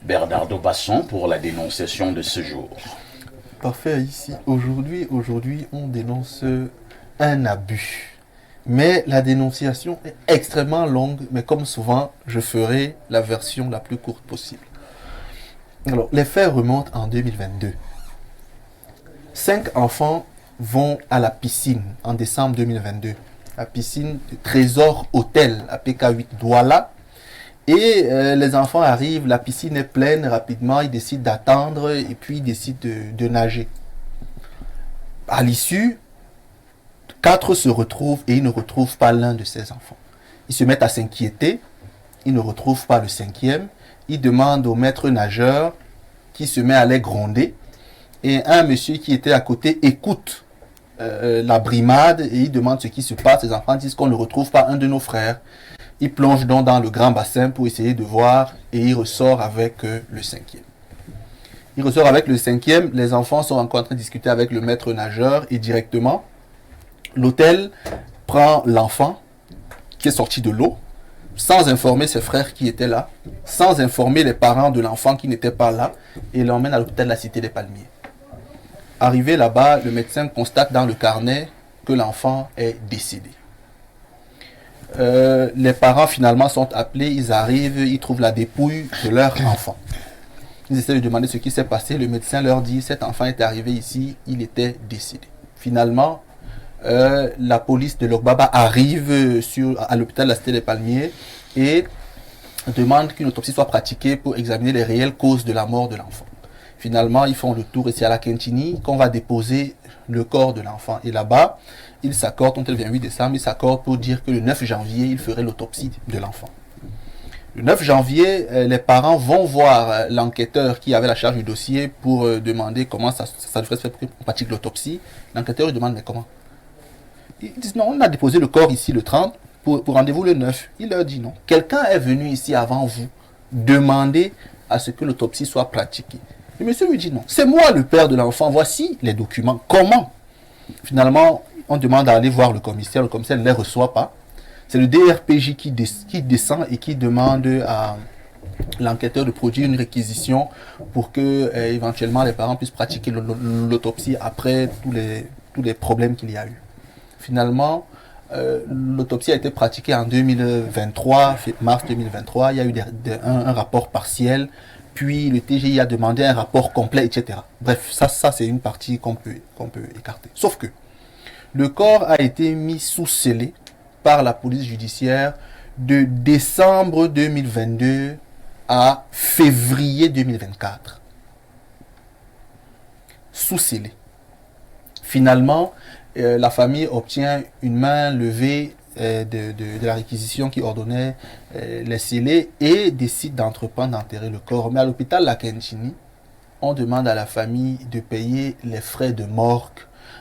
Bernardo Basson pour la dénonciation de ce jour. Parfait, ici. Aujourd'hui, on dénonce un abus. Mais la dénonciation est extrêmement longue, mais comme souvent, je ferai la version la plus courte possible. Alors, les faits remontent en 2022. 5 enfants vont à la piscine en décembre 2022. La piscine du Trésor Hôtel à PK8 Douala. Et les enfants arrivent, la piscine est pleine rapidement, ils décident d'attendre et puis ils décident de nager. À l'issue, 4 se retrouvent et ils ne retrouvent pas l'un de ces enfants. Ils se mettent à s'inquiéter, ils ne retrouvent pas le 5e. Ils demandent au maître nageur qui se met à les gronder. Et un monsieur qui était à côté écoute la brimade et il demande ce qui se passe. Les enfants disent qu'on ne retrouve pas un de nos frères. Il plonge donc dans le grand bassin pour essayer de voir et il ressort avec le 5e. Il ressort avec le 5e, les enfants sont encore en train de discuter avec le maître nageur et directement, l'hôtel prend l'enfant qui est sorti de l'eau, sans informer ses frères qui étaient là, sans informer les parents de l'enfant qui n'étaient pas là, et l'emmène à l'hôpital de la Cité des Palmiers. Arrivé là-bas, le médecin constate dans le carnet que l'enfant est décédé. Les parents finalement sont appelés, ils arrivent, ils trouvent la dépouille de leur enfant. Ils essaient de demander ce qui s'est passé, le médecin leur dit cet enfant est arrivé ici, il était décédé. Finalement, la police de Logbaba arrive à l'hôpital de la Cité des Palmiers et demande qu'une autopsie soit pratiquée pour examiner les réelles causes de la mort de l'enfant. Finalement, ils font le tour ici à la Quintini, qu'on va déposer le corps de l'enfant. Et là-bas, ils s'accordent, quand elle vient 8 décembre, ils s'accordent pour dire que le 9 janvier, ils feraient l'autopsie de l'enfant. Le 9 janvier, les parents vont voir l'enquêteur qui avait la charge du dossier pour demander comment ça devrait se faire pour qu'on pratique l'autopsie. L'enquêteur lui demande, mais comment? Ils disent, non, on a déposé le corps ici le 30 pour rendez-vous le 9. Il leur dit, non. Quelqu'un est venu ici avant vous demander à ce que l'autopsie soit pratiquée. Le monsieur lui dit, non, c'est moi le père de l'enfant, voici les documents. Comment? Finalement, on demande à aller voir le commissaire ne les reçoit pas. C'est le DRPJ qui descend et qui demande à l'enquêteur de produire une réquisition pour que éventuellement les parents puissent pratiquer l'autopsie après tous les problèmes qu'il y a eu. Finalement, l'autopsie a été pratiquée en 2023, mars 2023. Il y a eu un rapport partiel, puis le TGI a demandé un rapport complet, etc. Bref, ça c'est une partie qu'on peut écarter. Sauf que le corps a été mis sous scellé par la police judiciaire de décembre 2022 à février 2024. Sous scellé. Finalement, la famille obtient une main levée de la réquisition qui ordonnait les scellés et décide d'entreprendre d'enterrer le corps. Mais à l'hôpital La Quintini, on demande à la famille de payer les frais de morgue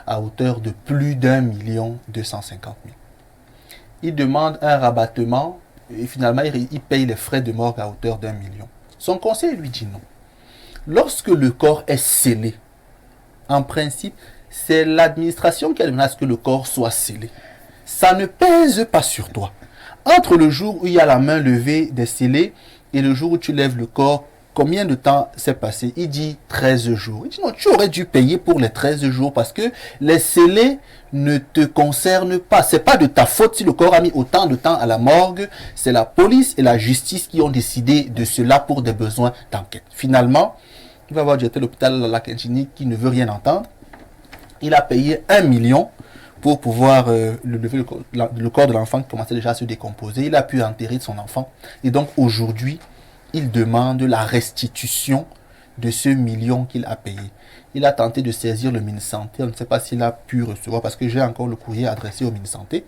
à hauteur de plus d'1,250,000. Il demande un rabattement et finalement il paye les frais de morgue à hauteur d'1 million. Son conseil lui dit non. Lorsque le corps est scellé, en principe, c'est l'administration qui a demandé à ce que le corps soit scellé. Ça ne pèse pas sur toi. Entre le jour où il y a la main levée des scellés et le jour où tu lèves le corps, combien de temps s'est passé? Il dit 13 jours. Il dit non, tu aurais dû payer pour les 13 jours parce que les scellés ne te concernent pas. C'est pas de ta faute si le corps a mis autant de temps à la morgue. C'est la police et la justice qui ont décidé de cela pour des besoins d'enquête. Finalement, il va voir l'hôpital La Quintini qui ne veut rien entendre. Il a payé 1 million pour pouvoir lever le corps de l'enfant qui commençait déjà à se décomposer. Il a pu enterrer son enfant. Et donc aujourd'hui, il demande la restitution de ce million qu'il a payé. Il a tenté de saisir le MinSanté. On ne sait pas s'il a pu recevoir, parce que j'ai encore le courrier adressé au MinSanté.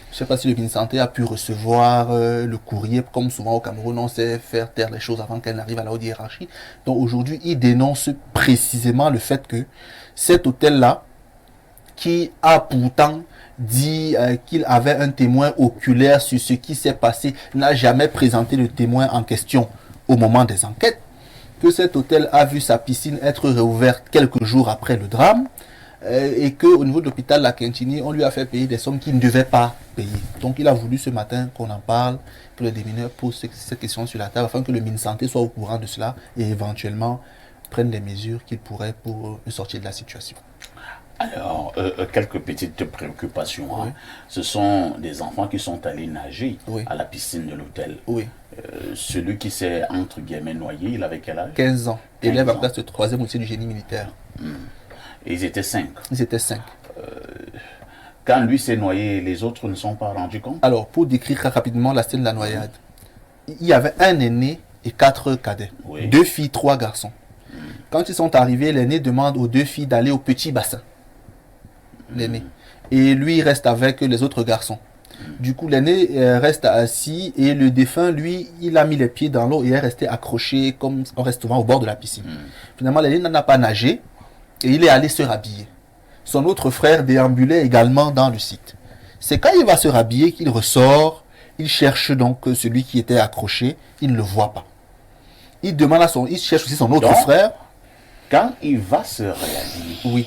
Je ne sais pas si le MinSanté a pu recevoir le courrier. Comme souvent au Cameroun, on sait faire taire les choses avant qu'elles n'arrivent à la haute hiérarchie. Donc aujourd'hui, il dénonce précisément le fait que cet hôtel-là, qui a pourtant dit qu'il avait un témoin oculaire sur ce qui s'est passé, n'a jamais présenté le témoin en question au moment des enquêtes, que cet hôtel a vu sa piscine être réouverte quelques jours après le drame, et qu'au niveau de l'hôpital La Quintini, on lui a fait payer des sommes qu'il ne devait pas payer. Donc il a voulu ce matin qu'on en parle, que le démineur pose cette question sur la table, afin que le MinSanté soit au courant de cela et éventuellement prenne les mesures qu'il pourrait pour sortir de la situation. Alors, quelques petites préoccupations. Hein. Oui. Ce sont des enfants qui sont allés nager Oui. à la piscine de l'hôtel. Oui. Celui qui s'est, entre guillemets, noyé, il avait quel âge? 15 ans. 15 Élève à ans. classe de 3e au lycée du génie militaire. Et ils étaient 5. Ils étaient 5. Quand lui s'est noyé, les autres ne sont pas rendus compte? Alors, pour décrire rapidement la scène de la noyade, il y avait un aîné et 4 cadets. Oui. 2 filles, 3 garçons. Quand ils sont arrivés, l'aîné demande aux 2 filles d'aller au petit bassin. L'aîné. Et lui, il reste avec les autres garçons. Du coup, l'aîné reste assis et le défunt, lui, il a mis les pieds dans l'eau et est resté accroché comme on reste souvent au bord de la piscine. Finalement, l'aîné n'en a pas nagé et il est allé se rhabiller. Son autre frère déambulait également dans le site. C'est quand il va se rhabiller qu'il ressort, il cherche donc celui qui était accroché, il ne le voit pas. Il demande il cherche aussi son autre Donc, frère. Quand il va se réhabiller, Oui.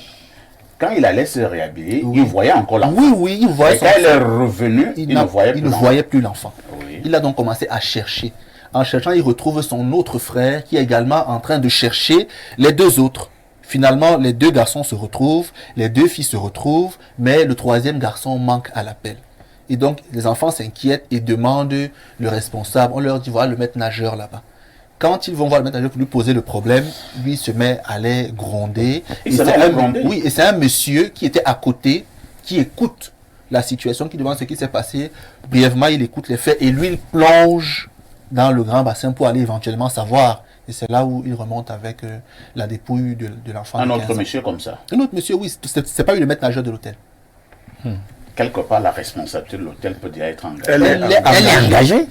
quand il allait se réhabiller, Oui. il voyait encore l'enfant. Oui, oui, il voyait Et son quand il est frère. revenu, il ne voyait plus il ne l'enfant. voyait plus l'enfant. Oui. Il a donc commencé à chercher. En cherchant, il retrouve son autre frère qui est également en train de chercher les 2 autres. Finalement, les 2 garçons se retrouvent, les 2 filles se retrouvent, mais le 3e garçon manque à l'appel. Et donc, les enfants s'inquiètent et demandent le responsable. On leur dit, voilà le maître nageur là-bas. Quand ils vont voir le maître nageur pour lui poser le problème, lui se met à les gronder. Il se met à les gronder. Oui, et c'est un monsieur qui était à côté, qui écoute la situation, qui demande ce qui s'est passé. Brièvement, il écoute les faits et lui, il plonge dans le grand bassin pour aller éventuellement savoir. Et c'est là où il remonte avec la dépouille de l'enfant. Un de autre 15 ans. monsieur comme ça. Un autre monsieur, oui, c'est pas lui le maître nageur de l'hôtel. Quelque part, la responsabilité de l'hôtel peut déjà être engagée. Elle est engagée.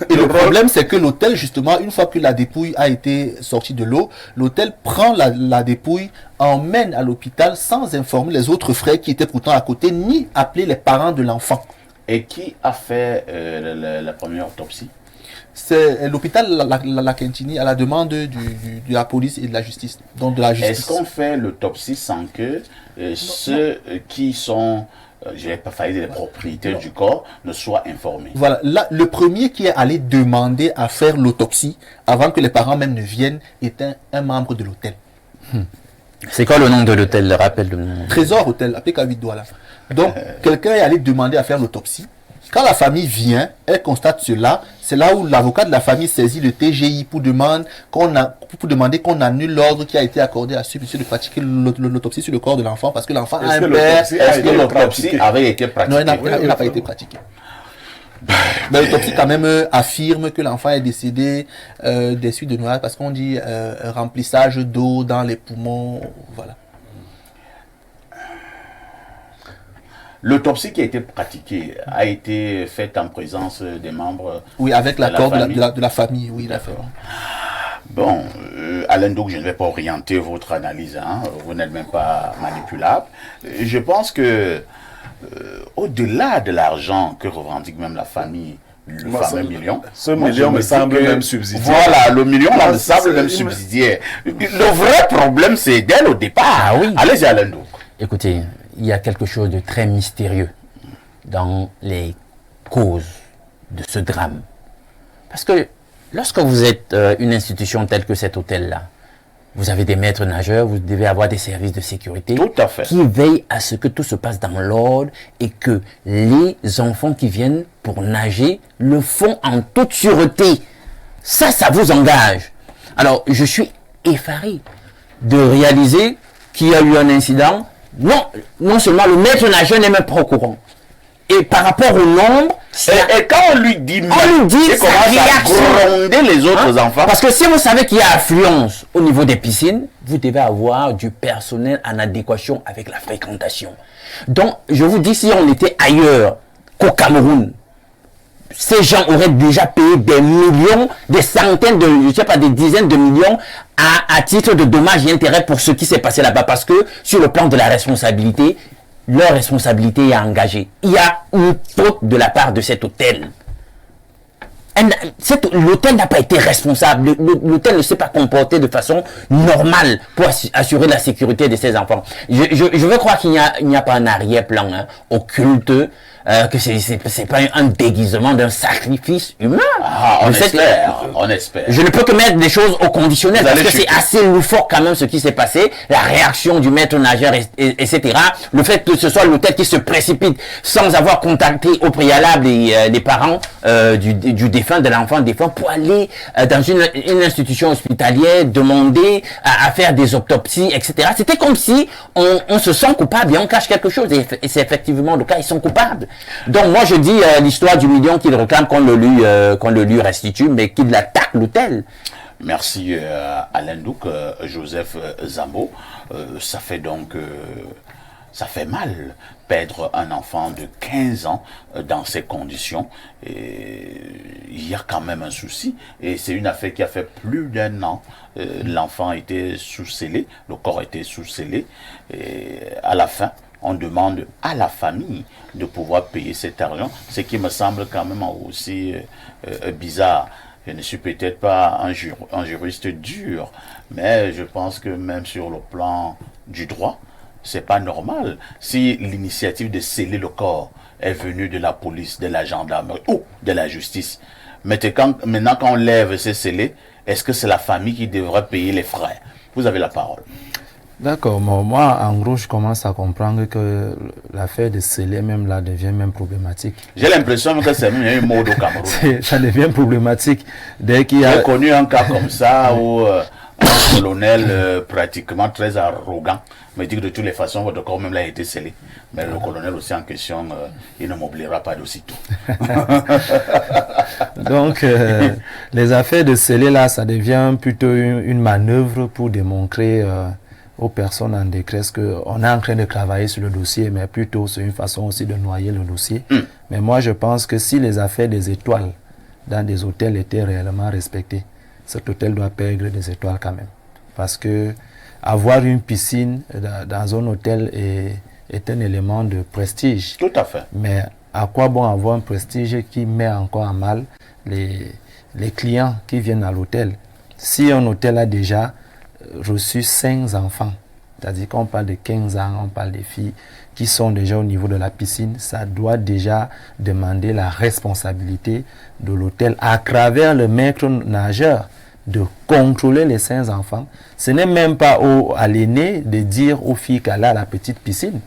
Et le problème, c'est que l'hôtel, justement, une fois que la dépouille a été sortie de l'eau, l'hôtel prend la dépouille, emmène à l'hôpital sans informer les autres frères qui étaient pourtant à côté, ni appeler les parents de l'enfant. Et qui a fait la première autopsie? C'est l'hôpital La Quintini à la demande de la police et de la justice. Donc de la justice. Est-ce qu'on fait l'autopsie sans que ceux qui sont, je n'ai pas failli dire les propriétaires du corps, ne soient informés? Voilà, là, le premier qui est allé demander à faire l'autopsie, avant que les parents même ne viennent, était un membre de l'hôtel. C'est quoi le nom de l'hôtel? Rappelle le nom. Trésor Hôtel, à PK8 Douala. Donc, quelqu'un est allé demander à faire l'autopsie. Quand la famille vient, elle constate cela. C'est là où l'avocat de la famille saisit le TGI pour demander qu'on annule l'ordre qui a été accordé à ce monsieur de pratiquer l'autopsie sur le corps de l'enfant parce que l'enfant a un père. Est-ce que l'autopsie avait été pratiquée? Non, elle n'a pas été pratiquée. Mais l'autopsie quand même affirme que l'enfant est décédé des suites de noyade parce qu'on dit remplissage d'eau dans les poumons. Voilà. L'autopsie qui a été pratiquée a été faite en présence des membres. Oui, avec l'accord famille. de la famille. Oui, D'accord. Bon, Alain Douk, je ne vais pas orienter votre analyse, hein. Vous n'êtes même pas manipulable. Je pense que, au-delà de l'argent que revendique même la famille, le fameux million. Ce million me semble même subsidiaire. Voilà, le million là me semble même subsidiaire. Le vrai problème, c'est dès le départ. Ah oui. Allez-y, Alain Douk. Écoutez, il y a quelque chose de très mystérieux dans les causes de ce drame. Parce que lorsque vous êtes une institution telle que cet hôtel-là, vous avez des maîtres nageurs, vous devez avoir des services de sécurité Tout à fait. qui veillent à ce que tout se passe dans l'ordre et que les enfants qui viennent pour nager le font en toute sûreté. Ça vous engage. Alors, je suis effaré de réaliser qu'il y a eu un incident. Non seulement le maître nageur n'est même pas au courant. Et par rapport au nombre, Et quand on lui dit, il commence à gronder les autres enfants. Parce que si vous savez qu'il y a affluence au niveau des piscines, vous devez avoir du personnel en adéquation avec la fréquentation. Donc, je vous dis, si on était ailleurs qu'au Cameroun, ces gens auraient déjà payé des millions, des centaines de, je sais pas, des dizaines de millions à titre de dommages et intérêts pour ce qui s'est passé là-bas. Parce que sur le plan de la responsabilité, leur responsabilité est engagée. Il y a une faute de la part de cet hôtel. l'hôtel n'a pas été responsable. L'hôtel ne s'est pas comporté de façon normale pour assurer la sécurité de ses enfants. Je veux croire qu'il n'y a pas un arrière-plan occulte, que c'est pas un déguisement d'un sacrifice humain. On espère. Je ne peux que mettre des choses au conditionnel parce que c'est assez loufoque quand même ce qui s'est passé, la réaction du maître nageur, etc. Le fait que ce soit l'hôtel qui se précipite sans avoir contacté au préalable les parents du défunt, de l'enfant défunt, pour aller dans une institution hospitalière, demander à faire des autopsies, etc. C'était comme si on se sent coupable et on cache quelque chose. Et c'est effectivement le cas, ils sont coupables. Donc moi je dis l'histoire du million qu'il réclame qu'on le lui restitue, mais qu'il attaque l'hôtel. Merci Alain Douk, Joseph Zambo. Ça fait donc... ça fait mal perdre un enfant de 15 ans dans ces conditions. Et il y a quand même un souci. Et c'est une affaire qui a fait plus d'1 an. L'enfant était sous-scellé, le corps était sous-scellé. Et à la fin, on demande à la famille de pouvoir payer cet argent, ce qui me semble quand même aussi bizarre. Je ne suis peut-être pas un juriste dur, mais je pense que même sur le plan du droit, c'est pas normal. Si l'initiative de sceller le corps est venue de la police, de la gendarmerie ou de la justice, maintenant quand on lève ces scellés, est-ce que c'est la famille qui devrait payer les frais? Vous avez la parole. D'accord, moi en gros je commence à comprendre que l'affaire de sceller même là devient même problématique. J'ai l'impression que c'est même un mode au Cameroun. Ça devient problématique dès qu'il y a... J'ai connu un cas comme ça où un colonel pratiquement très arrogant me dit que de toutes les façons votre corps même là a été scellé. Mais le colonel aussi en question, il ne m'oubliera pas d'aussitôt. Donc les affaires de sceller là, ça devient plutôt une manœuvre pour démontrer aux personnes en détresse qu'on est en train de travailler sur le dossier, mais plutôt c'est une façon aussi de noyer le dossier. Mais moi je pense que si les affaires des étoiles dans des hôtels étaient réellement respectées, cet hôtel doit perdre des étoiles quand même. Parce que avoir une piscine dans un hôtel est un élément de prestige. Tout à fait. Mais à quoi bon avoir un prestige qui met encore en mal les clients qui viennent à l'hôtel? Si un hôtel a déjà reçu 5 enfants, c'est-à-dire qu'on parle de 15 ans, on parle des filles qui sont déjà au niveau de la piscine, ça doit déjà demander la responsabilité de l'hôtel à travers le maître nageur de contrôler les 5 enfants. Ce n'est même pas à l'aîné de dire aux filles qu'elle a la petite piscine.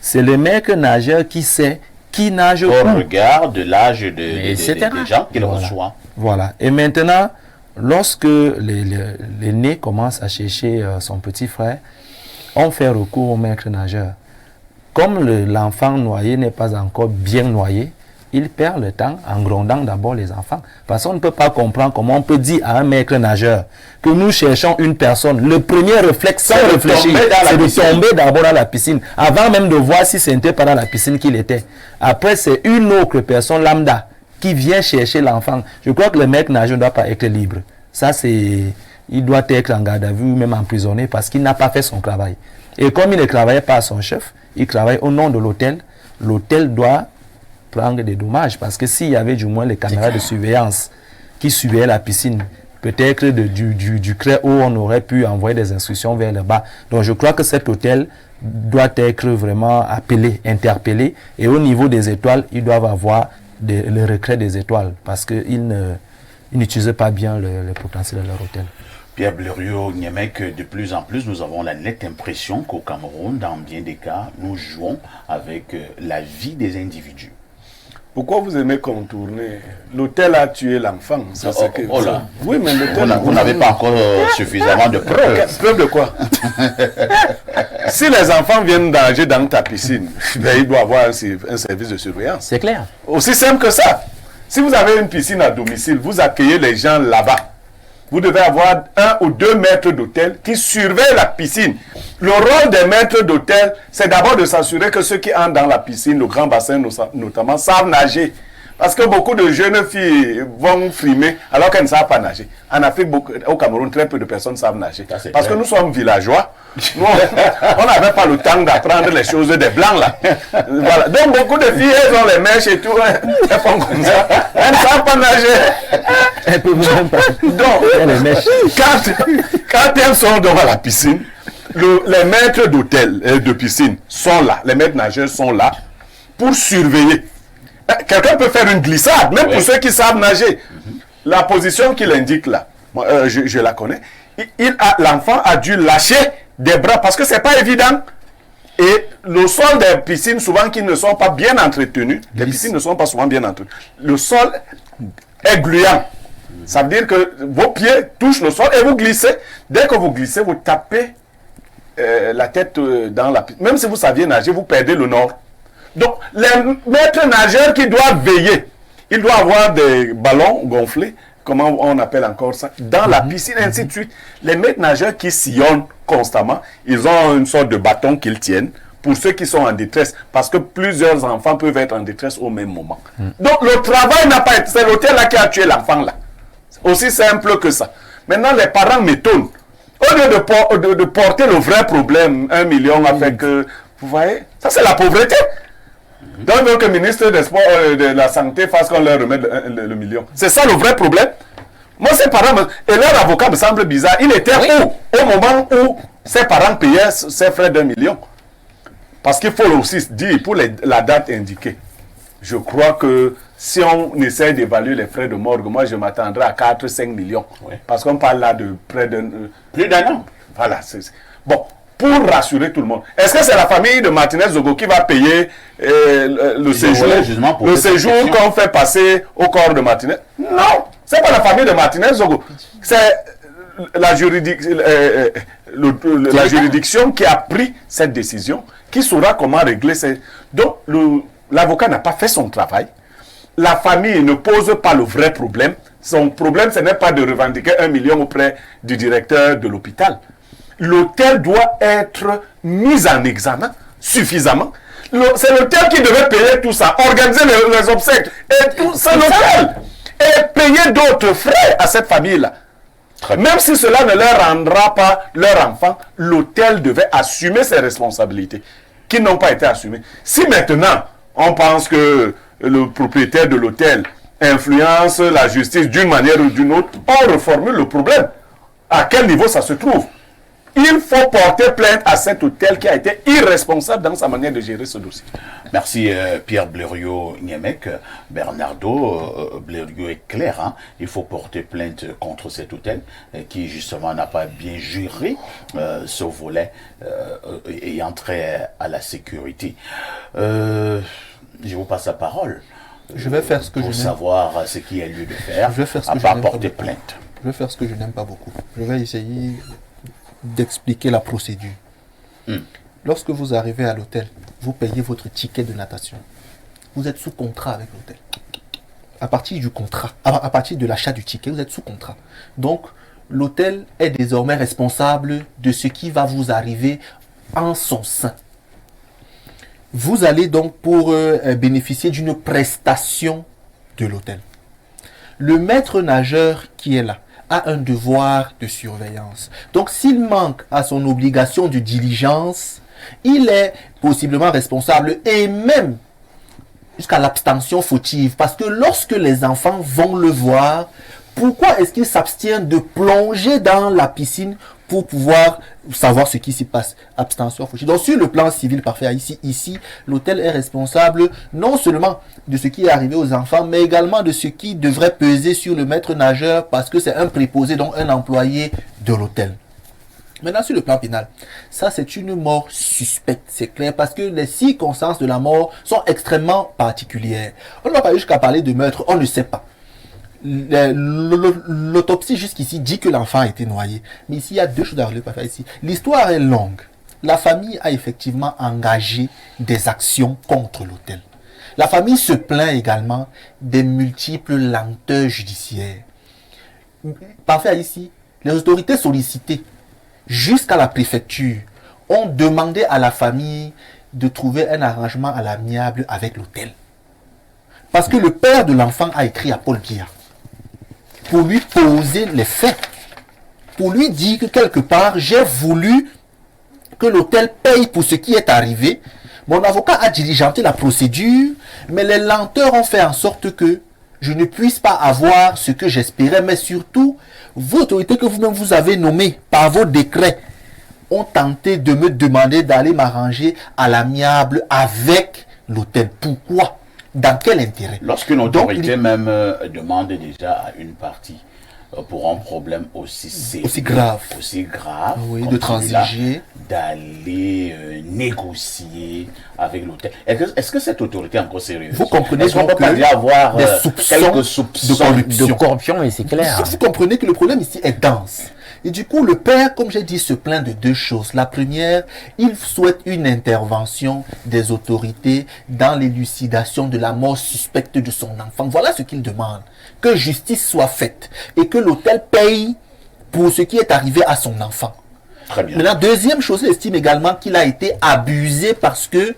C'est le maître nageur qui sait qui nage au regard de l'âge des gens qu'il reçoit. Voilà. Et maintenant, lorsque l'aîné commence à chercher son petit frère, on fait recours au maître nageur. Comme l'enfant noyé n'est pas encore bien noyé, il perd le temps en grondant d'abord les enfants. Parce qu'on ne peut pas comprendre comment on peut dire à un maître nageur que nous cherchons une personne. Le premier réflexe, sans réfléchir, c'est de tomber d'abord dans la piscine, avant même de voir si c'était pas dans la piscine qu'il était. Après, c'est une autre personne lambda qui vient chercher l'enfant. Je crois que le maître nageur ne doit pas être libre. Ça, il doit être en garde à vue ou même emprisonné parce qu'il n'a pas fait son travail. Et comme il ne travaillait pas à son chef, il travaille au nom de l'hôtel. L'hôtel doit prendre des dommages parce que s'il y avait du moins les caméras de surveillance qui suivaient la piscine, peut-être du cret haut, on aurait pu envoyer des instructions vers le bas. Donc je crois que cet hôtel doit être vraiment appelé, interpellé, et au niveau des étoiles, ils doivent avoir le retrait des étoiles parce qu'ils n'utilisent pas bien le potentiel de leur hôtel. Pierre Blériot, Niemek, de plus en plus, nous avons la nette impression qu'au Cameroun, dans bien des cas, nous jouons avec la vie des individus. Pourquoi vous aimez contourner? L'hôtel a tué l'enfant. Oui, mais vous n'avez pas encore suffisamment de preuves. Preuve de quoi? Si les enfants viennent nager dans ta piscine, ben, il doit avoir un service de surveillance. C'est clair. Aussi simple que ça. Si vous avez une piscine à domicile, vous accueillez les gens là-bas. Vous devez avoir 1 ou 2 maîtres d'hôtel qui surveillent la piscine. Le rôle des maîtres d'hôtel, c'est d'abord de s'assurer que ceux qui entrent dans la piscine, le grand bassin notamment, savent nager. Parce que beaucoup de jeunes filles vont frimer alors qu'elles ne savent pas nager. En Afrique, au Cameroun, très peu de personnes savent nager. Parce que nous sommes villageois. Nous, on n'avait pas le temps d'apprendre les choses des blancs là. Voilà. Donc beaucoup de filles, elles ont les mèches et tout. Elles font comme ça. Elles ne savent pas nager. Elles peuvent même pas. Donc, Les mèches. quand elles sont devant la piscine, les maîtres d'hôtel et de piscine sont là. Les maîtres nageurs sont là pour surveiller. Quelqu'un peut faire une glissade, même pour ceux qui savent nager. La position qu'il indique là, moi, je la connais. L'enfant a dû lâcher des bras parce que c'est pas évident. Et le sol des piscines, souvent qui ne sont pas bien entretenues, les piscines ne sont pas souvent bien entretenues. Le sol est gluant. Ça veut dire que vos pieds touchent le sol et vous glissez. Dès que vous glissez, vous tapez la tête dans la piscine. Même si vous saviez nager, vous perdez le nord. Donc, les maîtres nageurs qui doivent veiller, ils doivent avoir des ballons gonflés, comment on appelle encore ça, dans la piscine, ainsi de suite. Les maîtres nageurs qui sillonnent constamment, ils ont une sorte de bâton qu'ils tiennent pour ceux qui sont en détresse, parce que plusieurs enfants peuvent être en détresse au même moment. Donc, le travail n'a pas été, c'est l'hôtel là qui a tué l'enfant là. Aussi simple que ça. Maintenant, les parents m'étonnent. Au lieu de porter le vrai problème, 1 million avec... vous voyez, ça c'est la pauvreté. Donc, le ministre des Sports, de la Santé fasse qu'on leur remette le million. C'est ça le vrai problème. Moi, ces parents, et leur avocat me semble bizarre. Il était où au moment où ses parents payaient ses frais d'1 million? Parce qu'il faut aussi dire, pour la date indiquée, je crois que si on essaie d'évaluer les frais de morgue, moi je m'attendrai à 4-5 millions. Oui. Parce qu'on parle là de près de... plus d'un an. Voilà. Bon, pour rassurer tout le monde, est-ce que c'est la famille de Martinez Zogo qui va payer le séjour qu'on fait passer au corps de Martinez? Non, c'est pas la famille de Martinez Zogo. C'est la juridiction qui a pris cette décision, qui saura comment régler ces... Donc, l'avocat n'a pas fait son travail. La famille ne pose pas le vrai problème. Son problème, ce n'est pas de revendiquer 1 million auprès du directeur de l'hôpital. L'hôtel doit être mis en examen suffisamment. C'est l'hôtel qui devait payer tout ça, organiser les obsèques. Et tout, c'est l'hôtel. Et payer d'autres frais à cette famille-là. Même si cela ne leur rendra pas leur enfant, l'hôtel devait assumer ses responsabilités qui n'ont pas été assumées. Si maintenant, on pense que le propriétaire de l'hôtel influence la justice d'une manière ou d'une autre, on reformule le problème. À quel niveau ça se trouve? Il faut porter plainte à cet hôtel qui a été irresponsable dans sa manière de gérer ce dossier. Merci Pierre Blériot-Niemek. Bernardo, Blériot est clair, hein? Il faut porter plainte contre cet hôtel qui justement n'a pas bien géré ce volet ayant trait à la sécurité. Je vous passe la parole. Je vais faire ce que je n'aime. Pour savoir ce qu'il y a lieu de faire, je vais faire ce à que part je n'aime porter pas plainte. Je vais faire ce que je n'aime pas beaucoup. Je vais essayer d'expliquer la procédure. Lorsque vous arrivez à l'hôtel, vous payez votre ticket de natation. Vous êtes sous contrat avec l'hôtel. À partir du contrat, à partir de l'achat du ticket, vous êtes sous contrat. Donc, l'hôtel est désormais responsable de ce qui va vous arriver en son sein. Vous allez donc pour bénéficier d'une prestation de l'hôtel. Le maître nageur qui est là a un devoir de surveillance. Donc, s'il manque à son obligation de diligence, il est possiblement responsable et même jusqu'à l'abstention fautive. Parce que lorsque les enfants vont le voir, pourquoi est-ce qu'il s'abstient de plonger dans la piscine pour pouvoir savoir ce qui s'y passe? Abstention fautive. Donc, sur le plan civil, parfait, ici, l'hôtel est responsable non seulement de ce qui est arrivé aux enfants, mais également de ce qui devrait peser sur le maître nageur parce que c'est un préposé, donc un employé de l'hôtel. Maintenant, sur le plan pénal, ça c'est une mort suspecte, c'est clair, parce que les circonstances de la mort sont extrêmement particulières. On ne va pas jusqu'à parler de meurtre, on ne sait pas. L'autopsie jusqu'ici dit que l'enfant a été noyé. Mais ici, il y a deux choses à relever ici. L'histoire est longue. La famille a effectivement engagé des actions contre l'hôtel. La famille se plaint également des multiples lenteurs judiciaires. Parfait ici, les autorités sollicitées jusqu'à la préfecture ont demandé à la famille de trouver un arrangement à l'amiable avec l'hôtel. Parce que le père de l'enfant a écrit à Paul Biya pour lui poser les faits, pour lui dire que quelque part, j'ai voulu que l'hôtel paye pour ce qui est arrivé. Mon avocat a diligenté la procédure, mais les lenteurs ont fait en sorte que je ne puisse pas avoir ce que j'espérais, mais surtout, vos autorités que vous-même vous avez nommées par vos décrets ont tenté de me demander d'aller m'arranger à l'amiable avec l'hôtel. Pourquoi? Dans quel intérêt? Lorsqu'une autorité même demande déjà à une partie pour un problème aussi grave, oui, de transiger, d'aller négocier avec l'hôtel. Est-ce que cette autorité est encore sérieuse? Vous comprenez qu'on peut pas avoir des soupçons de corruption, et c'est clair. Vous comprenez que le problème ici est dense. Et du coup, le père, comme j'ai dit, se plaint de deux choses. La première, il souhaite une intervention des autorités dans l'élucidation de la mort suspecte de son enfant. Voilà ce qu'il demande. Que justice soit faite et que l'hôtel paye pour ce qui est arrivé à son enfant. Très bien. Maintenant, deuxième chose, il estime également qu'il a été abusé parce que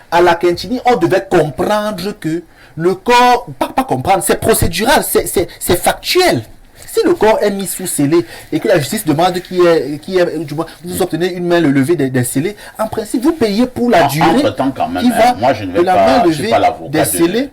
à la Kintini, on devait comprendre que le corps, pas comprendre, c'est procédural, c'est factuel. Si le corps est mis sous scellé et que la justice demande du moins, vous obtenez une main levée des scellés, en principe, vous payez pour la durée. Entre-temps, quand même, qui va moi je ne vais de la pas, main je ne suis levée pas l'avocat des scellés.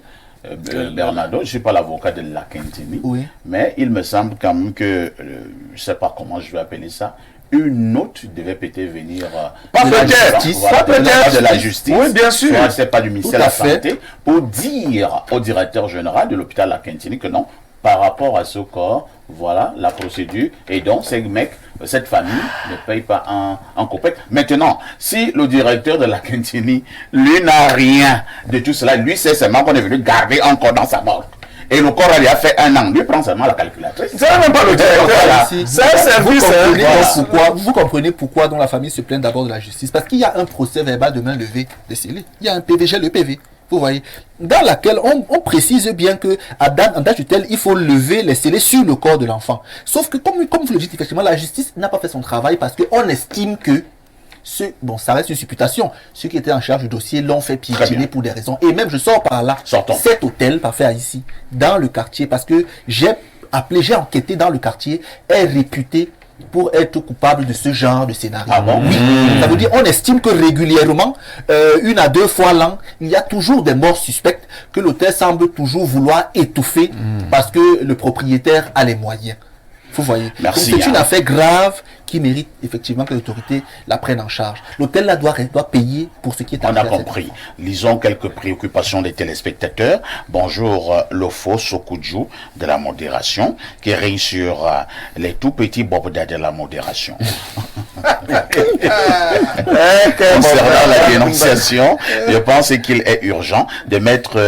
Bernardo, je ne suis pas l'avocat de la Kintini, Oui. mais il me semble quand même que, je ne sais pas comment je vais appeler ça, une note devait peut-être venir Pas peut-être, de la justice, oui, bien sûr, c'est pas du ministère de la Santé, pour dire au directeur général de l'hôpital La Kintini que non, par rapport à ce corps, voilà la procédure, et donc ces mecs, cette famille ne paye pas un copec. Maintenant, si le directeur de la Kintini, lui n'a rien de tout cela, lui sait seulement qu'on est venu garder un corps dans sa banque. Et le corps il a fait 1 an, lui prend seulement la calculatrice. C'est même pas le directeur. C'est un service. Vous comprenez pourquoi donc la famille se plaint d'abord de la justice. Parce qu'il y a un procès verbal de main levée de scellé. Il y a un PV, j'ai le PV. Vous voyez, dans laquelle on précise bien que en date tutelle, il faut lever les scellés sur le corps de l'enfant. Sauf que, comme vous le dites, effectivement, la justice n'a pas fait son travail parce qu'on estime que ça reste une supputation. Ceux qui étaient en charge du dossier l'ont fait piétiner pour des raisons. Et même, je sors par là. Sortons. Cet hôtel, parfait ici, dans le quartier, parce que j'ai enquêté dans le quartier, est réputé pour être coupable de ce genre de scénario. Ah bon? Oui. Ça veut dire on estime que régulièrement, 1 à 2 fois l'an, il y a toujours des morts suspectes que l'hôtel semble toujours vouloir étouffer parce que le propriétaire a les moyens. Vous voyez. Merci. C'est une affaire grave qui mérite effectivement que l'autorité la prenne en charge. L'hôtel là doit payer pour ce qui est arrivé. On a à compris. Lisons quelques préoccupations des téléspectateurs. Bonjour Lofo Sokudjou de la modération qui règne sur les tout petits bobdas de la modération. Concernant la dénonciation, je pense qu'il est urgent de mettre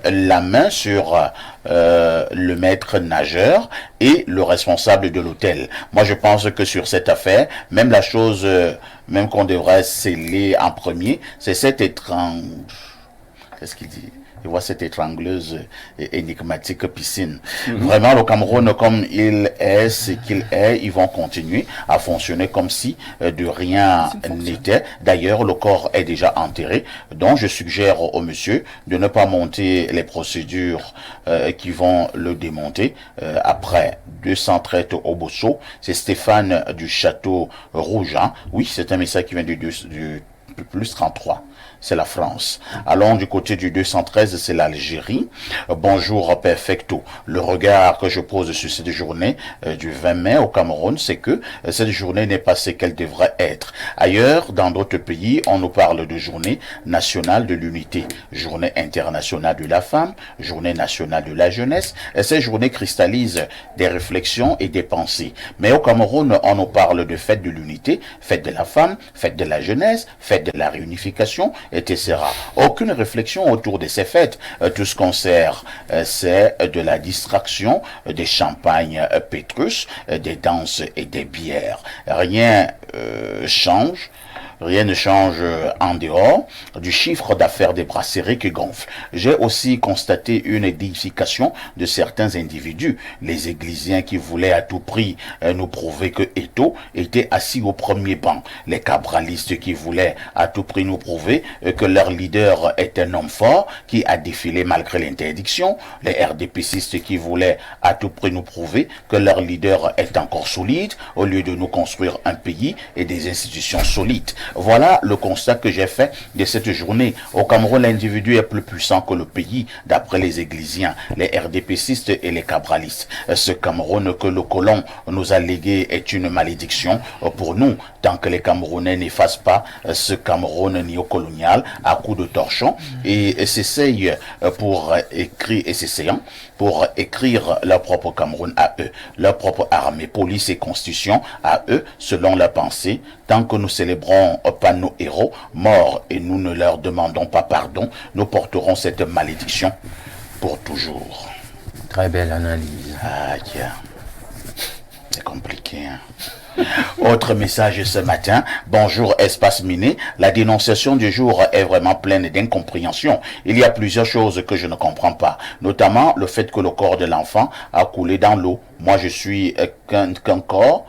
la main sur le maître nageur et le responsable de l'hôtel. Moi, je pense que sur cette affaire, même la chose, même qu'on devrait sceller en premier, c'est cette étrange... Qu'est-ce qu'il dit? Je vois cette étrangleuse et énigmatique piscine. Vraiment, le Cameroun, comme il est, ce qu'il est, ils vont continuer à fonctionner comme si de rien n'était. D'ailleurs, le corps est déjà enterré. Donc, je suggère au monsieur de ne pas monter les procédures qui vont le démonter. Après 200 traites au Bosso, c'est Stéphane du Château Rouge. Hein? Oui, c'est un message qui vient du plus 33. C'est la France. Allons du côté du 213, c'est l'Algérie. Bonjour Perfecto. Le regard que je pose sur cette journée du 20 mai au Cameroun, c'est que cette journée n'est pas ce qu'elle devrait être. Ailleurs, dans d'autres pays, on nous parle de journée nationale de l'unité, journée internationale de la femme, journée nationale de la jeunesse. Et ces journées cristallisent des réflexions et des pensées. Mais au Cameroun, on nous parle de fête de l'unité, fête de la femme, fête de la jeunesse, fête de la réunification, etc. Aucune réflexion autour de ces fêtes. Tout ce qu'on sert, c'est de la distraction, des champagnes Pétrus, des danses et des bières. Rien change. rien ne change en dehors du chiffre d'affaires des brasseries qui gonfle. J'ai aussi constaté une édification de certains individus, les églisiens qui voulaient à tout prix nous prouver que Eto'o était assis au premier banc, les cabralistes qui voulaient à tout prix nous prouver que leur leader est un homme fort qui a défilé malgré l'interdiction, les RDPcistes qui voulaient à tout prix nous prouver que leur leader est encore solide au lieu de nous construire un pays et des institutions solides. Voilà le constat que j'ai fait de cette journée. Au Cameroun, l'individu est plus puissant que le pays, d'après les églisiens, les RDPcistes et les cabralistes. Ce Cameroun que le colon nous a légué est une malédiction pour nous, tant que les Camerounais n'effacent pas ce Cameroun néocolonial à coups de torchon et s'essayent pour écrire, et s'essayant pour écrire leur propre Cameroun à eux, leur propre armée, police et constitution à eux, selon leur pensée. Tant que nous célébrons pas nos héros morts et nous ne leur demandons pas pardon, nous porterons cette malédiction pour toujours. Très belle analyse. Ah, tiens. C'est compliqué, hein. Autre message ce matin. Bonjour Espace Miné. La dénonciation du jour est vraiment pleine d'incompréhension. Il y a plusieurs choses que je ne comprends pas. Notamment le fait que le corps de l'enfant a coulé dans l'eau. Moi je suis qu'un corps.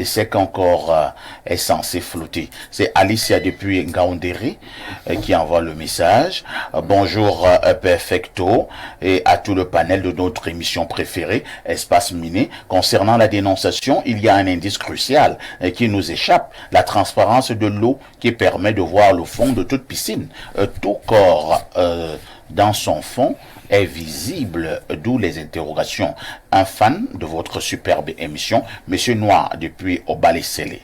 C'est qu'un corps est censé flotter. C'est Alicia depuis Ngaoundéré qui envoie le message. Bonjour Perfecto et à tout le panel de notre émission préférée, Espace Miné. Concernant la dénonciation, il y a un indice crucial qui nous échappe. La transparence de l'eau qui permet de voir le fond de toute piscine. Tout corps dans son fond est visible, d'où les interrogations. Un fan de votre superbe émission, Monsieur Noir, depuis Obalé-Sélé.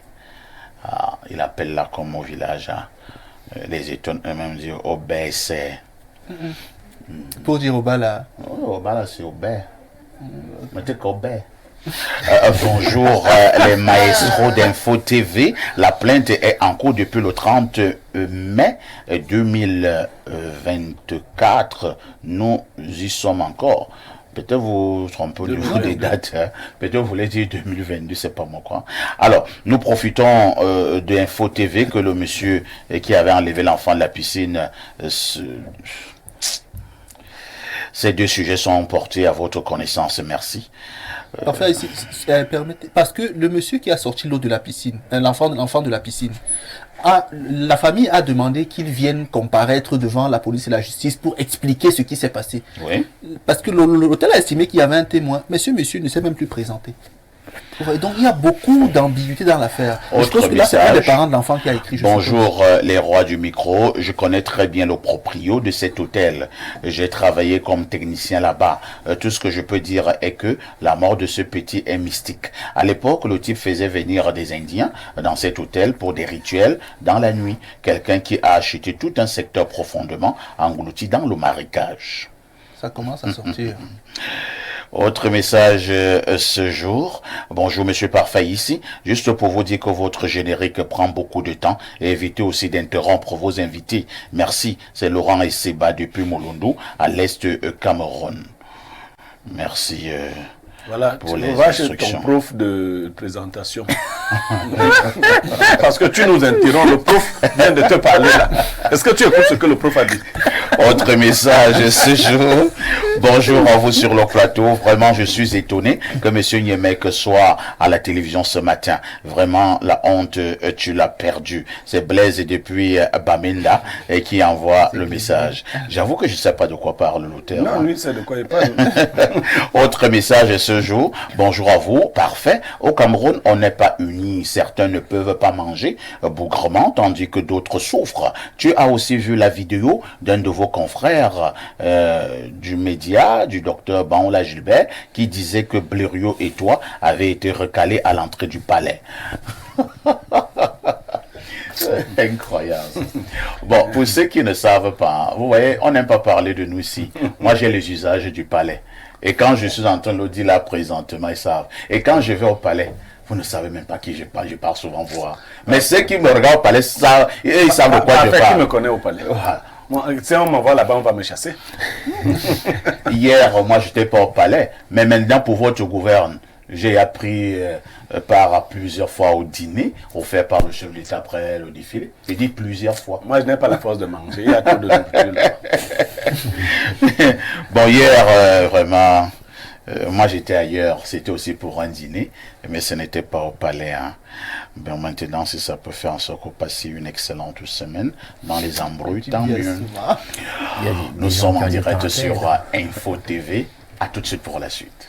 Ah, il appelle là comme au village, hein. Les étonnes eux-mêmes disent Obé-Sélé. Pour dire Obala. Oh, Obala, c'est Obé. Mais t'es qu'Obé. Bonjour les maestros d'Info TV. La plainte est en cours depuis le 30 mai 2024. Nous y sommes encore. Peut-être vous trompez du coup des dates. Hein. Peut-être vous voulez dire 2022, c'est pas moi quoi. Alors, nous profitons d'Info TV que le monsieur qui avait enlevé l'enfant de la piscine ces deux sujets sont portés à votre connaissance. Merci. Enfin, permettez, parce que le monsieur qui a sorti l'eau de la piscine, l'enfant de la piscine, la famille a demandé qu'il vienne comparaître devant la police et la justice pour expliquer ce qui s'est passé. Oui. Parce que l'hôtel a estimé qu'il y avait un témoin, mais ce monsieur ne s'est même plus présenté. Donc il y a beaucoup d'ambiguïté dans l'affaire. Je pense que là, c'est les parents de l'enfant qui a écrit. Bonjour les rois du micro. Je connais très bien le proprio de cet hôtel. J'ai travaillé comme technicien là-bas. Tout ce que je peux dire est que la mort de ce petit est mystique. À l'époque, le type faisait venir des Indiens dans cet hôtel pour des rituels dans la nuit. Quelqu'un qui a acheté tout un secteur profondément englouti dans le marécage. Ça commence à sortir. Autre message ce jour. Bonjour Monsieur Parfait ici. Juste pour vous dire que votre générique prend beaucoup de temps et évitez aussi d'interrompre vos invités. Merci. C'est Laurent Esseba depuis Molondou à l'est Cameroun. Merci. Voilà, pour tu les vas chez instructions. ton prof de présentation. Parce que tu nous interromps, le prof vient de te parler là. Est-ce que tu écoutes ce que le prof a dit? Autre message ce jour. Bonjour à vous sur le plateau. Vraiment, je suis étonné que Monsieur Niemek soit à la télévision ce matin. Vraiment, la honte, tu l'as perdu. C'est Blaise depuis Bamenda qui envoie le message. J'avoue que je ne sais pas de quoi parle l'auteur. Non, lui, c'est de quoi il parle. Autre message ce jour. Bonjour à vous. Parfait. Au Cameroun, on n'est pas unis. Certains ne peuvent pas manger bougrement, tandis que d'autres souffrent. Tu as aussi vu la vidéo d'un de vos confrères du média, du docteur Baoula Gilbert, qui disait que Blériot et toi avaient été recalés à l'entrée du palais. Incroyable. Bon, pour ceux qui ne savent pas, vous voyez, on n'aime pas parler de nous ici. Moi, j'ai les usages du palais. Et quand je suis en train de le dire là présentement, ils savent. Et quand je vais au palais, vous ne savez même pas qui je pars souvent voir. Mais ceux qui me regardent au palais, ils savent de quoi je parle. Qui me connaît au palais. Voilà. Moi, si on m'envoie là-bas, on va me chasser. Hier, moi, je n'étais pas au palais. Mais maintenant, pour votre gouverne, J'ai appris par plusieurs fois au dîner, offert par le chef de l'État après le défilé. J'ai dit plusieurs fois. Moi, je n'ai pas la force de manger. Il y a trop de nourriture là. Bon, hier, vraiment, moi j'étais ailleurs. C'était aussi pour un dîner, mais ce n'était pas au palais. Hein. Ben, maintenant, si ça peut faire en sorte qu'on passe une excellente semaine dans les embrouilles, tant mieux. Il y a des Nous gens sommes qui en ont direct été en sur tête. Info TV. À tout de suite pour la suite.